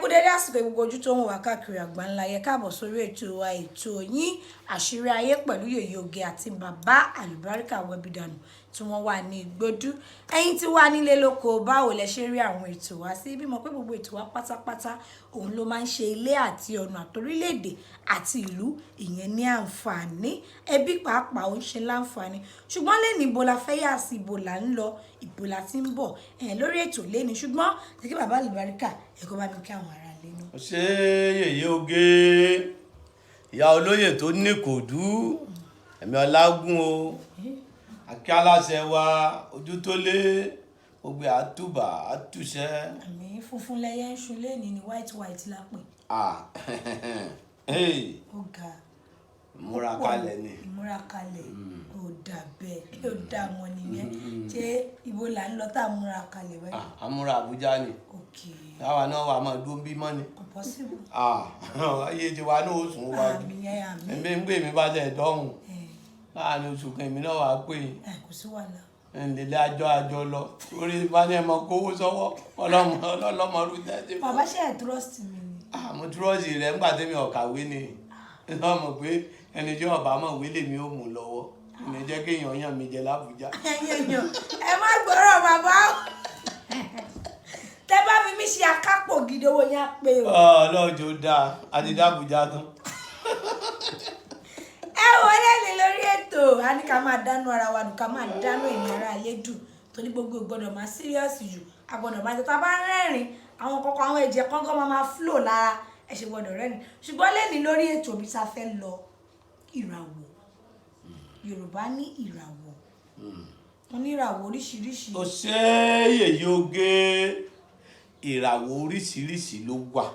kú dédé àsìkò gbogbo ojú tó ń wà káàkiri àgbáńlá yẹ káàbọ̀ sórí ètò wa ètò yín àṣírí ayé pẹ̀lú yèyé oge àti bàbá Alubarika wẹbìdànù tí wọ́n wà ní Ìgbódú. Ẹ̀yin tí wà nílé lóko báwo lẹ ṣe rí àwọn ètò wa sí bímọ pé gbogbo ètò wa pátápátá òun ló máa ń ṣe ilé àti ọ̀nà àtorílẹ̀-èdè àti ìlú ìyẹn ní àǹfààní ẹbí pàápàá ó ń ṣe láǹfààní ṣùgbọ́n lẹ́ni ibo la fẹ́ yà sí ibo là ń lọ ibo la ti ń bọ̀ lórí ètò lẹ́ni ṣùgbọ́n tí kí bàbá Alubarika ẹ̀kọ́ bá mi kí àwọn ará lẹ́nu. ṣé yèyé oge ìyá olóyè tó ní kòdú ẹ̀mí ọlágún o akí aláṣẹ wa ojú tó lé gbogbo àtúbà àtúṣẹ. àmì funfun lẹyẹ ń ṣun lẹ́ni ni white la pè. ó ga ìmúra kalẹ̀ ni. ìmúra kalẹ̀ ó dà bẹ́ẹ̀ ó dà wọn nìyẹn ṣé ibo là ń lọ tá a múra kalẹ̀ báyìí. àmúra Àbújá ni táwa náà wà máa dún bímọ ni. kò possible. ayé tiwa náà ó sùn wájú ẹ̀mí ń gbé mi bá tẹ̀ dọ́hùn láàrin oṣù kan èmi náà wà á pè é. kò sí wàhálà. ǹlẹ̀lẹ̀ àjọ lọ orí ìbáni ẹ̀mọ kówó sọ́wọ́ ọlọ́mọ ọdún tẹ́tí. bàbá ṣe ẹ̀ trust mi ni. mo trust rẹ̀ ńgbà tẹ́mi ọ̀kàwé ni ẹ mọ̀ pé ẹni tí ọba mọ̀ wí lèmi ò mú lọ́wọ́ ìní jẹ́ kéèyàn yàn mí jẹ l'Ábùjá. ẹ má gbọ́rọ̀ bàbá tẹ bá fi mí ṣe akápò gidi owó yẹn á pé o. ọlọ́jọ́ dáa àti d'Ábùjá tán. ẹ wọlé ní lórí ètò a ní ká máa dánú ara wa dùn ká máa dánú ẹ̀yìn ara ayé dùn torí gbogbo gbọ́dọ̀ máa serious jù a gbọ́dọ̀ máa tẹ́tà bá rẹ́rìn àwọn kọ̀ọ̀kan àwọn ẹ̀jẹ̀ kọ́ńkọ́ máa flow lára ẹ ṣe gbọ́dọ̀ rẹ́rìn ṣùgbọ́n lẹ́ni lórí ètò bí ta fẹ́ lọ ìràwọ̀ Yorùbá ní ìràwọ̀ wọn ní ìràwọ̀ oríṣiríṣi. ó ṣe yèyé oge ìràwọ̀ oríṣiríṣi ló wà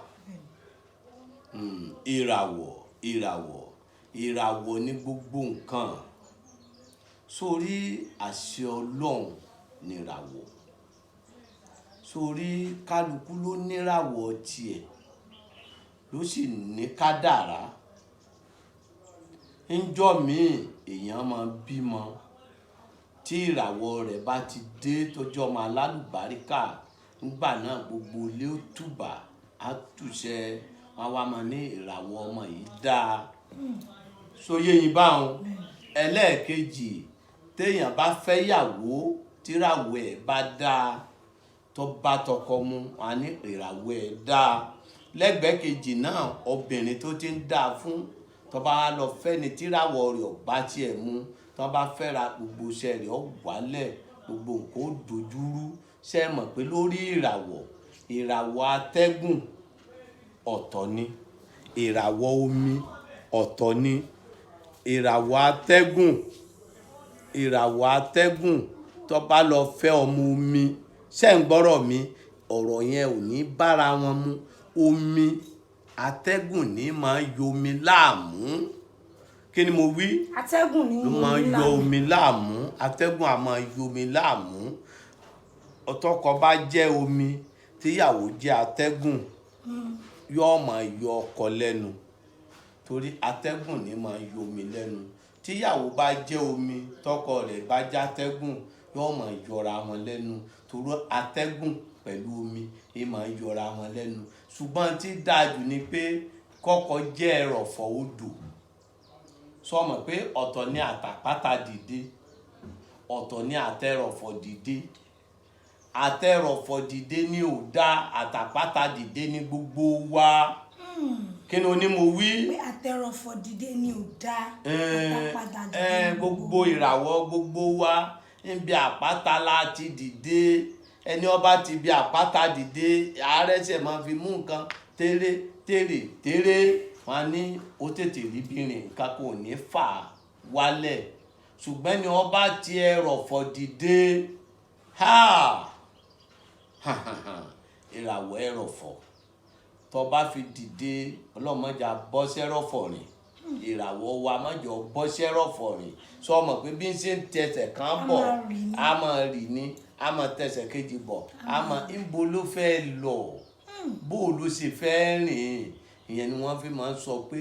ìràwọ̀ ní gbogbo nǹkan sórí àṣẹ Ọlọ́run níràwọ̀ sórí kálukú ló níràwọ̀ tiẹ̀ ló sì ní kádàrá ńjọ́ míì èèyàn máa bímọ tí ìràwọ̀ rẹ̀ bá ti dé tọjọ́ ọmọ alálùbáríkà nígbà náà gbogbo ilé ó túbà á túṣẹ wọn wá máa ní ìràwọ̀ ọmọ yìí dáa sóyè yín báwọn ẹlẹ́ẹ̀kejì téèyàn bá fẹ́ yàwó tíràwọ̀ ẹ̀ bá dáa tó bá tọkọ mu wọn á ní ìràwọ̀ ẹ̀ dáa lẹ́gbẹ̀ẹ́ kejì náà obìnrin tó ti ń dáa fún tó bá lọ fẹ́ ni tíràwọ̀ rẹ̀ ò bá tiẹ̀ mu tó bá fẹ́ra gbogbo iṣẹ́ rẹ̀ ó wálẹ̀ gbogbo nǹkan ó dojúrú ṣe mọ̀ pé lórí ìràwọ̀ atẹ́gùn ọ̀tọ̀ ni ìràwọ̀ omi ọ̀tọ̀ ni ìràwọ̀ atẹ́gùn tó bá lọ fẹ́ ọmọ omi ṣe ń gbọ́rọ̀ mi ọ̀rọ̀ yẹn ò ní bára wọn mu omi atẹ́gùn ní máa yọ omi láàmú kí ni mo wí. atẹ́gùn ní ló máa yọ omi láàmú atẹ́gùn á máa yọ omi láàmú ọtọkọ bá jẹ́ omi tíyàwó jẹ́ atẹ́gùn yóò máa yọ ọkọ lẹ́nu torí atẹ́gùn ní máa yọ omi lẹ́nu tíyàwó bá jẹ́ omi tọkọ rẹ̀ bá jẹ́ atẹ́gùn yóò máa yọra wọn lẹ́nu torí atẹ́gùn pẹ̀lú omi ní máa yọra wọn lẹ́nu ṣùgbọ́n tí dájú ni pé kọ́kọ́ jẹ́ ẹrọ̀fọ̀ odò sọmọ pé ọ̀tọ̀ ní àtàpátá dìde ọ̀tọ̀ ní àtẹrọ̀fọ̀ dìde àtẹrọ̀fọ̀ dìde ní ò dá àtàpátá dìde ní gbogbo wa kí ni o ní mo wí. pé àtẹrọ̀fọ̀ dìde ní ò dá àtàpátá dìde ní gbogbo ìràwọ̀ gbogbo wa níbi àpáta láti dìde ẹni ọba ti bí àpáta dìde ààrẹ ṣe máa fi mú nǹkan tẹ́rẹ̀ wọn ní ó tètè rí bìnrin nǹkan kò ní fà wálẹ̀ ṣùgbọ́n ni ọba ti ẹrọ̀fọ̀ dìde ìràwọ̀ ẹrọ̀fọ̀ tó bá fi dìde ọlọ́mọdé bọ́sẹ́rọ̀fọ̀ rìn ìràwọ̀ wa mọ́jọ bọ́sẹ́rọ̀fọ̀ rìn sọ ọmọ pé bí n ṣe ń tẹsẹ̀ kan bọ̀ a máa rì ní a máa tẹsẹ̀ kejì bọ̀ a máa ń bo ló fẹ́ lọ bó ló ṣe fẹ́ rìn ìyẹn ni wọ́n fi máa ń sọ pé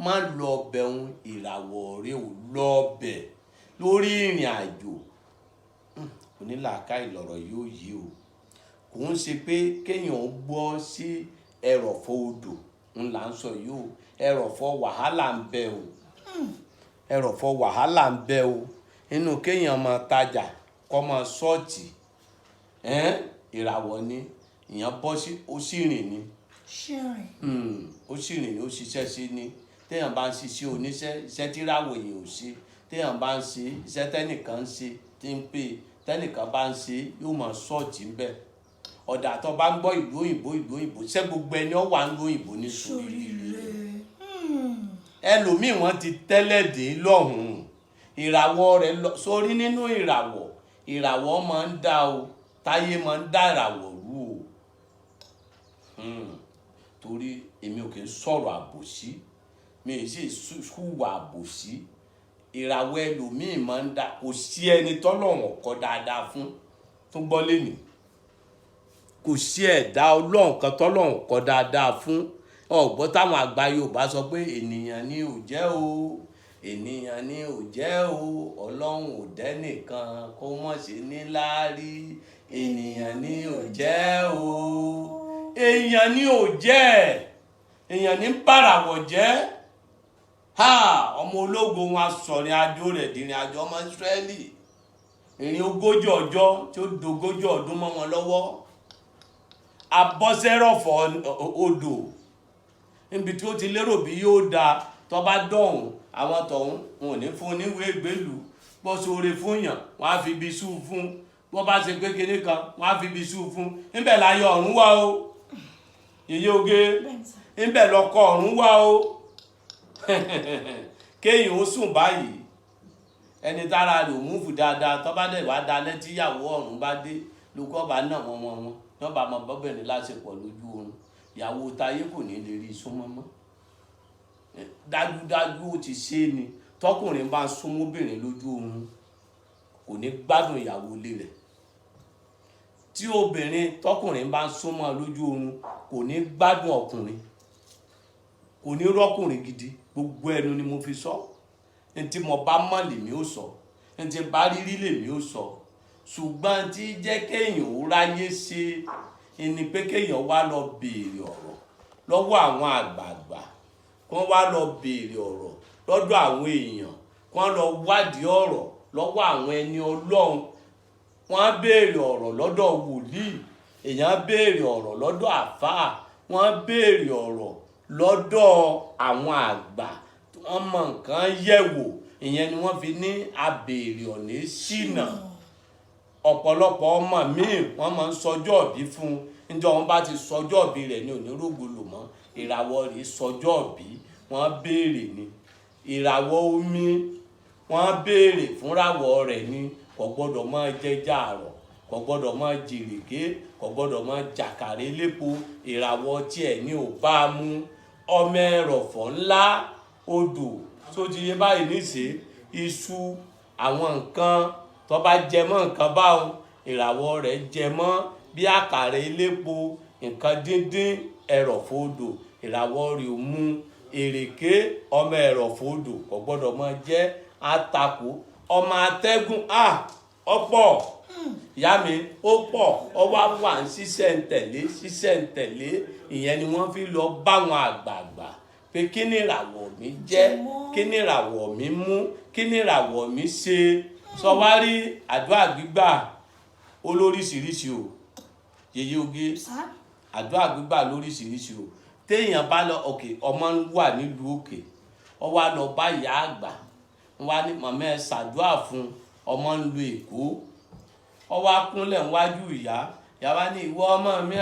má lọ bẹ̀hùn ìràwọ̀ rẹ ò lọ bẹ̀ lórí ìrìn àjò onílàáká ìlọ̀rọ̀ yóò yí o kò ń ṣe pé kéèyàn gbọ́ sí ẹrọ̀fọ̀ odò ńlá ń sọ yìí o, ẹrọ̀fọ̀ wàhálà ń bẹ o, ẹrọ̀fọ̀ wàhálà ń bẹ o, inú kéèyàn máa tajà kọ́ máa ṣọ́ọ̀tì ìràwọ̀ ni ìyẹn bọ́ sí ó sì rìn ni ó sì rìn ni ó ṣiṣẹ́ sí ni téèyàn bá ń ṣiṣẹ́ oníṣẹ́ iṣẹ́ tíráwọ̀ èèyàn ò ṣe téèyàn bá ń ṣe iṣẹ́ tẹ́nìkan ń ṣe tí ń pè tẹ́nìkan bá ń ṣe yóò máa ṣọ́ọ̀tì ń bẹ̀. ọ̀dà tó bá ń gbọ́ ìlú òyìnbó ṣé gbogbo ẹni ó wà ń lo òyìnbó ní sóríire ẹlòmíì wọ́n ti tẹ́lẹ̀ dé lọ́hùn-ún ìràwọ̀ rẹ̀ sórí nínú ìràwọ̀ máa ń dá o táyé máa ń dá ìràwọ̀ rú o torí èmi ò kì í sọ̀rọ̀ àbòsí mi ì sì hùwà àbòsí ìràwọ̀ ẹlòmíì máa ń dá kò sí ẹni tọ́lọ́run kọ dáadáa fún tó gbọ́ lẹ́nu kò sí ẹ̀dá ọlọ́run kan tọ́lọ́run kọ dáadáa fún ọ̀gbọ́n táwọn àgbà Yorùbá sọ pé ènìyàn ni ò jẹ́ o ènìyàn ni ò jẹ́ o ọlọ́run ò dẹ́nìkan kó mọ̀ sí níláárí ènìyàn ni ò jẹ́ o èèyàn ni ò jẹ́ èèyàn ní bàràwọ̀ jẹ́ ọmọ ológun wọn asọ̀rin adó rẹ̀ dìrìn àjò ọmọ Ísírẹ́lì ìrìn 40 ọjọ́ tí ó dogójì ọdún mọ́ wọn lọ́wọ́ abọ́sẹ́rọ̀fọ̀ odò níbi tí ó ti lérò bí yóò da tó bá dọ̀hún àwọn tọ̀hún wọn ò ní fún oníwèé ìgbélú bọ́ sóore fún yàn wọ́n á fi ibi sú fún bọ́ bá ṣe pé kinní kan wọ́n á fi ibi sú fún níbẹ̀ láyé ọ̀run wá o yèyé oge níbẹ̀ lọkọ ọ̀run wá o kéèyàn ó sùn báyìí ẹni tára rẹ̀ ò múfù dáadáa tó bá dẹ̀ wá dalẹ́ tíyàwó ọ̀run bá dé lókọ́ bá náà wọn wọ́n bá mọ bọ́bẹ̀rẹ̀ láṣepọ̀ lójú oorun ìyàwó táyé kò ní lè rí súnmọ́mọ́ dájúdájú ó ti ṣe é ni tọkùnrin bá ń súnmọ́bìnrin lójú oorun kò ní gbádùn ìyàwó ilé rẹ̀ tí obìnrin tọkùnrin bá ń súnmọ́ lójú oorun kò ní gbádùn ọkùnrin kò ní rọ́kùnrin gidi gbogbo ẹnu ni mo fi sọ ntí mo bá mọ̀ lèmi ó sọ ntí bá rírí lèmi ó sọ ṣùgbọ́n tí jẹ́ kéèyàn ó ráyé ṣe ẹni pé kéèyàn wá lọ béèrè ọ̀rọ̀ lọ́wọ́ àwọn àgbààgbà kán wá lọ béèrè ọ̀rọ̀ lọ́dọ̀ àwọn èèyàn kán lọ wádìí ọ̀rọ̀ lọ́wọ́ àwọn ẹni Ọlọ́run wọ́n á béèrè ọ̀rọ̀ lọ́dọ̀ wòlíì èèyàn béèrè ọ̀rọ̀ lọ́dọ̀ àfáà wọ́n á béèrè ọ̀rọ̀ lọ́dọ̀ àwọn àgbà wọ́n mọ nǹkan yẹ̀wò ìyẹn ni wọ́n fi ní abèrè ọ̀nà ṣìnà ọ̀pọ̀lọpọ̀ ọmọ míì wọ́n máa ń sọjọ́ òbí fún un níjọ́ wọn bá ti sọjọ́ òbí rẹ̀ ní onírògbòlò mọ́ ìràwọ̀ rẹ̀ sọjọ́ òbí wọ́n béèrè ni ìràwọ̀ omi wọ́n béèrè fúnràwọ̀ rẹ̀ ni kò gbọ́dọ̀ máa jẹjà àrọ̀ kò gbọ́dọ̀ máa jèrèké kò gbọ́dọ̀ máa jàkàrẹ́ lépo ìràwọ̀ tiẹ̀ ní ò bá mú ọmọ ẹrọ̀fọ̀ ńlá odò tó ti yé báyìí níṣe iṣu àwọn nǹkan tó bá jẹ mọ́ nǹkan báwọn ìràwọ̀ rẹ̀ jẹ mọ́ bí àkàrà elépo nǹkan díndín ẹrọ̀fọ̀ odò ìràwọ̀ rẹ̀ ò mú èrèké ọmọ ẹrọ̀fọ̀ odò kò gbọ́dọ̀ máa jẹ́ àtakò ọmọ atẹ́gùn ọ̀pọ̀ ìyá mi ó pọ̀ ọ wá wà ń ṣiṣẹ́-ń-tẹ̀lé ìyẹn ni wọ́n fi lọ báwọn àgbààgbà pé kí ni ìràwọ̀ mi jẹ́ kí ni ìràwọ̀ mi mú kí ni ìràwọ̀ mi ṣe sọ wá rí àdúrà gbígbà olóríṣiríṣi o yèyé oge àdúrà gbígbà lóríṣiríṣi o téèyàn bá lọ òkè ọmọ wà nílùú òkè ọ wá lọ bá ìyá àgbà wá ní màmá ẹ ṣàdúrà fún ọmọ ń lu Èkó ọ wá kúnlẹ̀ níwájú ìyá wá ní ìwọ ọmọ mi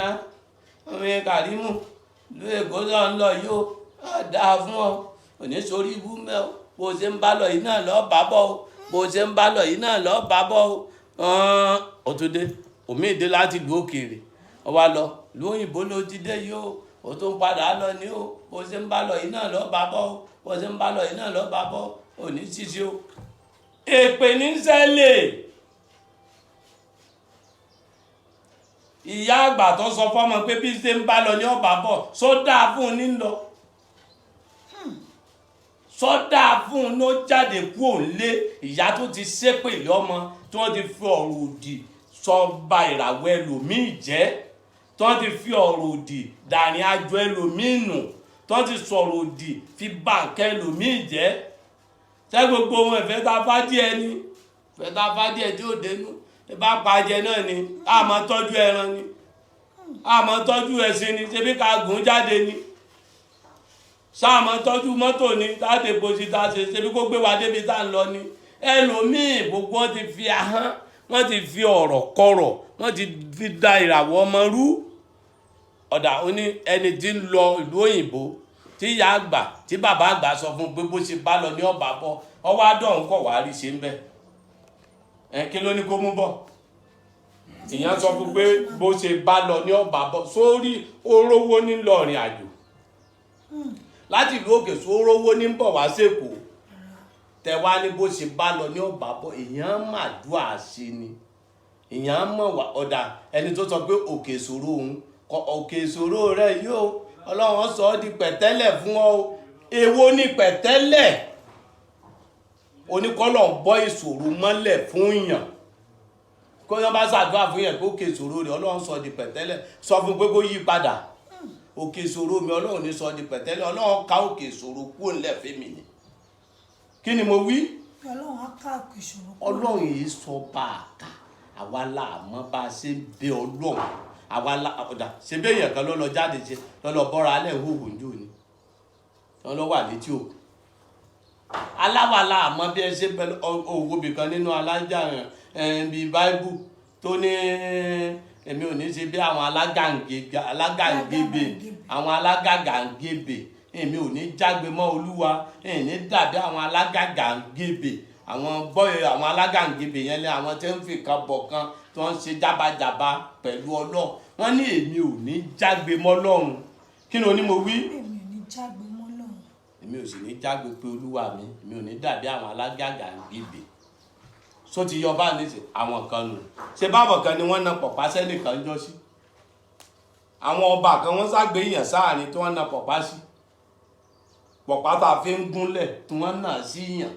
ọmọ Kàrímù lu Èkó lọ ń lọ yìí ó dáa fún ọ òní sórí ibú mẹ́ o bó ṣe ń bá lọ yìí náà lọ́ọ́ bá bọ́ o bó ṣe ń bá lọ yìí náà lọ́ọ́ bá bọ́ o ó tún dé òmí ìdè láti lu òkèèrè ọ wá lọ lu òyìnbó ló ti dé yìí ó tún padà lọ ní o bó ṣe ń bá lọ yìí náà lọ́ọ́ bá bọ́ o bó ṣe ń bá lọ yìí náà lọ́ọ́ bá bọ́ òní ṣíṣe o èpè ní ṣẹlẹ̀ ìyá àgbà tó sọ fọ́mọ pé bí ṣe ń bá lọ ní ọba bọ̀ sódà fún un ní lọ sọ́dà fún un ló jáde kú òǹlé ìyá tó ti ṣépèlé ọmọ tí wọ́n ti fi ọ̀rọ̀ òdì sọ ba ìràwọ̀ ẹlòmíì jẹ́ tó ti fi ọ̀rọ̀ òdì dàrin àjọ ẹlòmíì nù, tó ti sọ̀rọ̀ òdì fi bà nǹkan ẹlòmíì jẹ́. Ṣé gbogbo wọn ìfẹ́ tá a bá díẹ̀ ni? Ìfẹ́ tá a bá díẹ̀ tí ò dénú bá pàjẹ́ náà ni, a máa tọ́jú ẹran ni, a máa tọ́jú ẹṣin ni, ṣebí ká gùn jáde ni, ṣáà máa tọ́jú mọ́tò ni táàdé bòsí tá a ṣebí kó gbé wa débi tá a ń lọ ni. Ẹlòmíì gbogbo wọn ti fi ahọ́n, wọ́n ti fi ọ̀rọ̀ kọ̀rọ̀, wọ́n ti fi da ìràwọ̀ ọmọ rú. Ọ̀dà ó ní ẹni tí ń lọ ìlú òyìnbó tí ìyá àgbà tí bàbá àgbà sọ fún pé bó ṣe bá lọ ní ọ̀bà bọ̀ ọwọ́ adọ́hùn kọ̀ wá rí ṣe ń bẹ̀. Kí ló ní kó mú bọ̀? Ìyẹn sọ fún pé bó ṣe bá lọ ní ọ̀bà bọ̀ sórí orówó ní lọ rìn àjò láti ìlú òkè sórówó ní bọ̀ wá sèkó tẹ̀wá ní bó ṣe bá lọ ní ọ̀bà bọ̀. Èèyàn màdúà ṣe ni, èèyàn mọ̀ wá. Ọ̀dà ẹni tó sọ pé òkè ìṣòro òun, òkè ìṣòro rẹ yóò Ọlọ́run sọ ọ́ di pẹ̀tẹ́lẹ̀ fún ọ. Èwo ni pẹ̀tẹ́lẹ̀? Oníkọ́lọ̀ ń bọ́ ìṣòro mọ́lẹ̀ fún yàn. Kó yán bá ṣàdúrà fún yàn pé òkè ìṣòro rẹ̀ Ọlọ́run sọ di pẹ̀tẹ́lẹ̀, sọ fún pé kó yí padà. Òkè ìṣòro mi Ọlọ́run ní sọ di pẹ̀tẹ́lẹ̀, Ọlọ́run ká òkè ìṣòro kúrò ńlẹ̀ fẹ́mi ni. Kí ni mo wí? Ọlọ́run á ká òkè ìṣòro kúrò. Ọlọ́run yìí sọ bá a kà, àwa la mọ̀ bá a ṣe ń bẹ Ọlọ́run. Àwa la ọ̀dà ṣe bẹ́ẹ̀ yẹn kan ló lọ jáde ṣe lọ́lọ́ bọ́ra alẹ́ ìhòòhò ń jò ní. Wọ́n lọ wà létí òkú. Aláwàlá àmọ́ bí ẹ ṣe bẹ owó bìkan nínú alájà bíi báíbù tó ní èmi ò ní ṣe bí àwọn alágàǹgebè èmi ò ní jágbe mọ́ Olúwa, èmi ní dàbí àwọn alágàǹgebè. Àwọn bọ́ọ̀ àwọn alágàǹgebè yẹn lé àwọn tí ń fi kan bọ̀ kan tí wọ́n ń ṣe jábàjábà pẹ̀lú Ọlọ́run. Wọ́n ní èmi ò ní jágbe mọ́ Ọlọ́run. Kí ni o ní mo wí? Èmi ò ní jágbe mọ́ Ọlọ́run. Èmi ò sì ní jágbe pé Olúwa mi, èmi ò ní dàbí àwọn alágàǹgebè. Só ti yọ bá ní àwọn kan nù. Ṣé báwọn kan ni wọ́n na pọ̀pá sẹ́nìkan jọ sí? Àwọn ọba kan wọ́n ságbé èèyàn sáàrin tí wọ́n na pọ̀pá sí. Pọ̀pá tá a fi ń gúnlẹ̀ tí wọ́n nà sí yàn.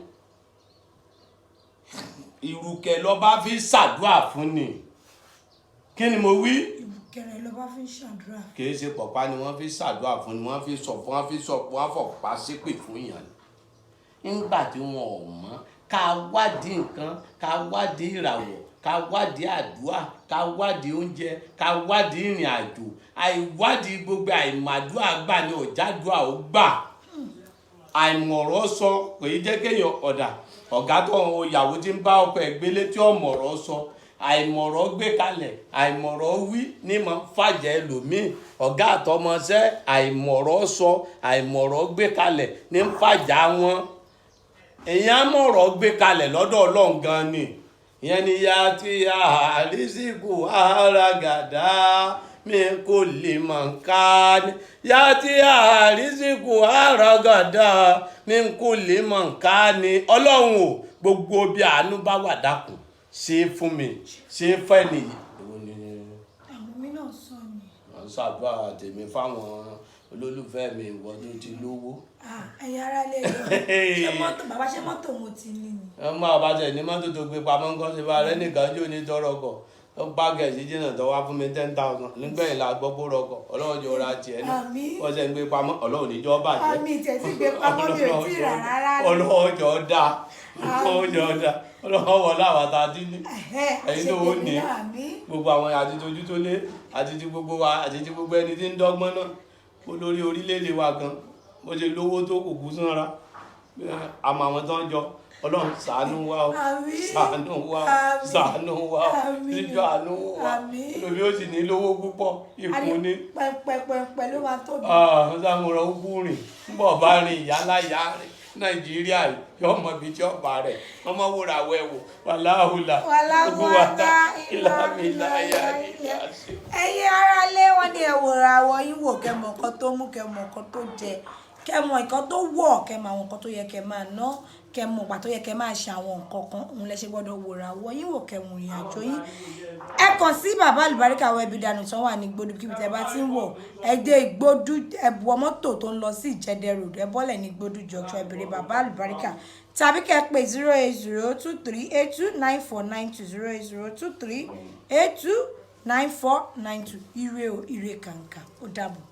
Ìrùkẹ̀ lọba fi ṣàdúrà fún ni. Kí ni mo wí? Ìrùkẹ̀ lọba fi ṣàdúrà. Kì í ṣe pọ̀pá ni wọ́n fi ṣàdúrà fún ni, wọ́n fi fọ̀pá ṣépè fún yàn. Nígbà tí wọn ò mọ̀, ká wádìí nǹkan, ká wádìí ìràwọ̀, ká wádìí àdúrà, ká wádìí oúnjẹ, ká wádìí ìrìn àjò. Àìwádìí gbogbo àìmàdúà gbà ni ọ̀jádùà ó gbà. Àìmọ̀rọ̀ sọ pé jẹ́ kéèyàn ọ̀gá tó ìyàwó tí ń bá ọkọ ẹ̀ gbélé tí ọ̀mọ̀rọ̀ sọ, àìmọ̀rọ̀ gbé kalẹ̀, àìmọ̀rọ̀ wí ní mọ̀ fàjẹ́ ẹlòmíì. Ọ̀gá àtọmọṣẹ́ àìmọ̀rọ̀ sọ, àìmọ̀rọ̀ gbé kalẹ̀ ní fàjà wọn. Èèyàn mọ̀rọ̀ gbé kalẹ̀ lọ́dọ̀ Ọlọ́run gan ni. Ìyẹn ni ya ti àrísìkò àràgàdá mi kò lè mọ̀ ká ní. Ya ti àrísìkò àràgàdá mi kò lè mọ̀ ká ní. Ọlọ́run ò gbogbo bí àánú bá wà dákun ṣe fún mi, ṣe fẹ́ nìyí. Àwọn mi náà sọ ni. Wọ́n ṣàdúrà tèmi fáwọn olólùfẹ́ mi, ìwọ tó ti lówó. Ẹ̀yin ará lè lọ. Ṣé mọ́tò bàbá ṣé mọ́tò mo ti ní ni? Ẹ máa bá tẹ̀ ní mọ́tò tó gbé pamọ́ nǹkan ṣe bá rẹ́ nìkan jó ní tọrọ kọ̀. Ó bá gẹ̀ẹ́sì jìnnà tó wá fún mi 10,000 nígbẹ̀yìn la gbọ́ pé rọkọ̀. Ọlọ́run jọ ra tiẹ̀ náà. Wọ́n ṣe ń gbé pamọ́, Ọlọ́run níjọ́ bàjẹ́. Àmì ìtẹ̀sí gbé pamọ́ mi ò tí ì rà rárá. Ọlọ́run jọ dá. Ọlọ́run jọ dá. Ọlọ́run wọlé àwọn tá a dín ní. Ẹ̀yin tó ó ní. Gbogbo àwọn àti tójú tó lé àti ti gbogbo wa àti ti gbogbo ẹni tí ń dọ́gbọ́n náà. Olórí orílẹ̀-èdè wa gan. Bó ṣe lówó tó kò kú sanra. Àmọ́ àwọn tó ń jọ. Ọlọ́run ṣàánú wa o, ṣàánú wa o, ṣàánú wa o, ṣíjú àánú wa. Olórí ó sì ní lówó púpọ̀, ìkún ní. Pẹ̀pẹ̀pẹ̀ ló máa tóbi. Ṣàmùrọ̀ ó kú rìn, ń bọ̀ bá rìn ìyáláyà rìn. Nàìjíríà yóò mọ ibi tí ọba rẹ̀ ọmọ wúrà wẹ̀wò wàláhùlà wàláhùwàtá ìlàmìláyà ìyàsí. Ẹ̀yin ará lé wọn ni ẹ̀wòrà àwọ̀ yín wò kẹmọ̀ nǹkan tó mú kẹmọ̀ nǹkan tó jẹ kẹmọ̀ nǹkan tó wọ̀ kẹmọ̀ àwọn nǹkan tó yẹ kẹ máa ná kẹmọ̀ ìgbà tó yẹ kẹ máa ṣe àwọn nǹkan kan òun lẹ ṣe gbọ́dọ̀ wòrà àwọ̀ yín wò kẹmọ̀ ìrìn àjò yín. Ẹ kàn sí bàbá Alubarika Webidanu tán wà ní Igbodu kíbi tẹ bá ti ń wọ̀ ẹ dé Igbodu ẹ wọ mọ́tò tó ń lọ sí Ìjẹ̀dẹ̀ road ẹ bọ́lẹ̀ ní Igbodu junction ẹ béèrè bàbá Alubarika tàbí kẹ́ pè 08023829492 08023829492 9492 ire o ire kàǹkà ó dàbọ̀.